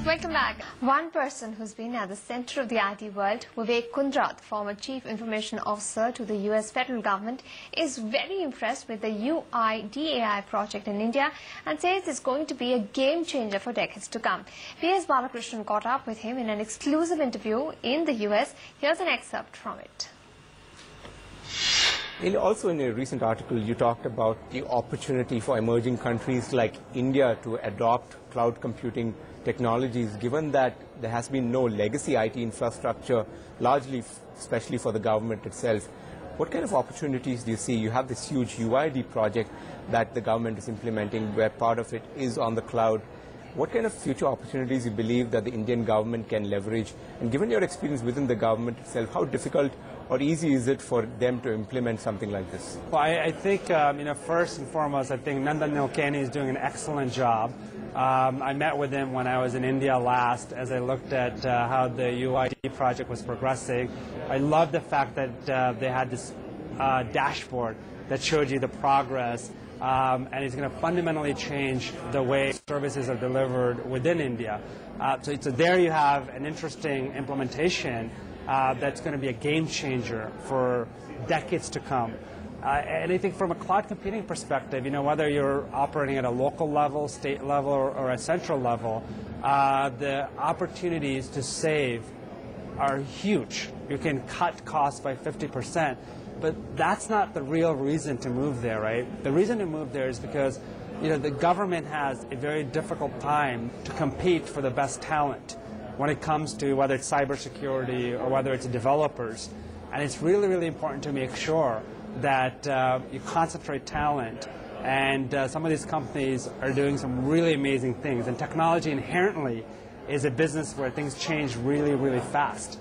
Welcome back. One person who's been at the center of the IT world, Vivek Kundra, the former Chief Information Officer to the US federal government, is very impressed with the UIDAI project in India and says it's going to be a game changer for decades to come. PS Balakrishnan caught up with him in an exclusive interview in the US. Here's an excerpt from it. Also in a recent article, you talked about the opportunity for emerging countries like India to adopt cloud computing technologies, given that there has been no legacy IT infrastructure, largely, especially for the government itself. What kind of opportunities do you see? You have this huge UID project that the government is implementing, where part of it is on the cloud. What kind of future opportunities do you believe that the Indian government can leverage? And given your experience within the government itself, how difficult or easy is it for them to implement something like this? Well, I think, first and foremost, I think Nandan Nilekani is doing an excellent job. I met with him when I was in India last as I looked at how the UID project was progressing. I love the fact that they had this dashboard that showed you the progress, and it's going to fundamentally change the way services are delivered within India. So there you have an interesting implementation that's going to be a game changer for decades to come. And I think from a cloud computing perspective, whether you're operating at a local level, state level, or a central level, the opportunities to save are huge. You can cut costs by 50%, but that's not the real reason to move there, right? The reason to move there is because the government has a very difficult time to compete for the best talent when it comes to whether it's cybersecurity or whether it's developers. And it's really, really important to make sure that you concentrate talent. And some of these companies are doing some really amazing things. And technology inherently is a business where things change really, really fast.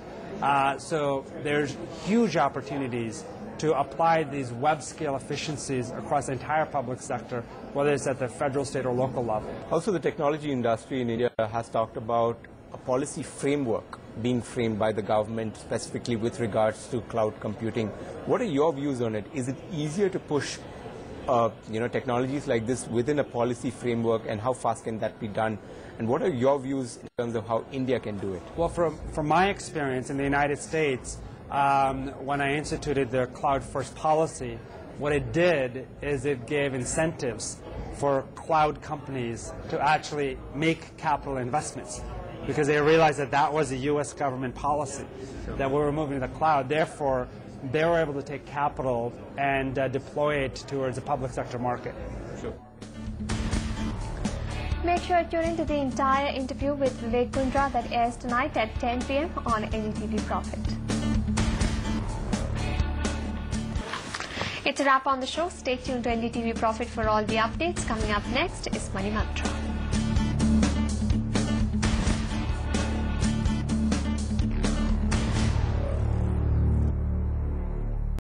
So there's huge opportunities to apply these web-scale efficiencies across the entire public sector, whether it's at the federal, state, or local level. Also, the technology industry in India has talked about a policy framework being framed by the government specifically with regards to cloud computing. What are your views on it? Is it easier to push technologies like this within a policy framework, and how fast can that be done? And what are your views in terms of how India can do it? Well, from my experience in the United States, when I instituted the Cloud First policy, what it did is it gave incentives for cloud companies to actually make capital investments, because they realized that that was a U.S. government policy, that we were moving to the cloud. Therefore, they were able to take capital and deploy it towards the public sector market. Sure. Make sure to tune into the entire interview with Vivek Kundra that airs tonight at 10 p.m. on NDTV Profit. It's a wrap on the show. Stay tuned to NDTV Profit for all the updates. Coming up next is Money Mantra.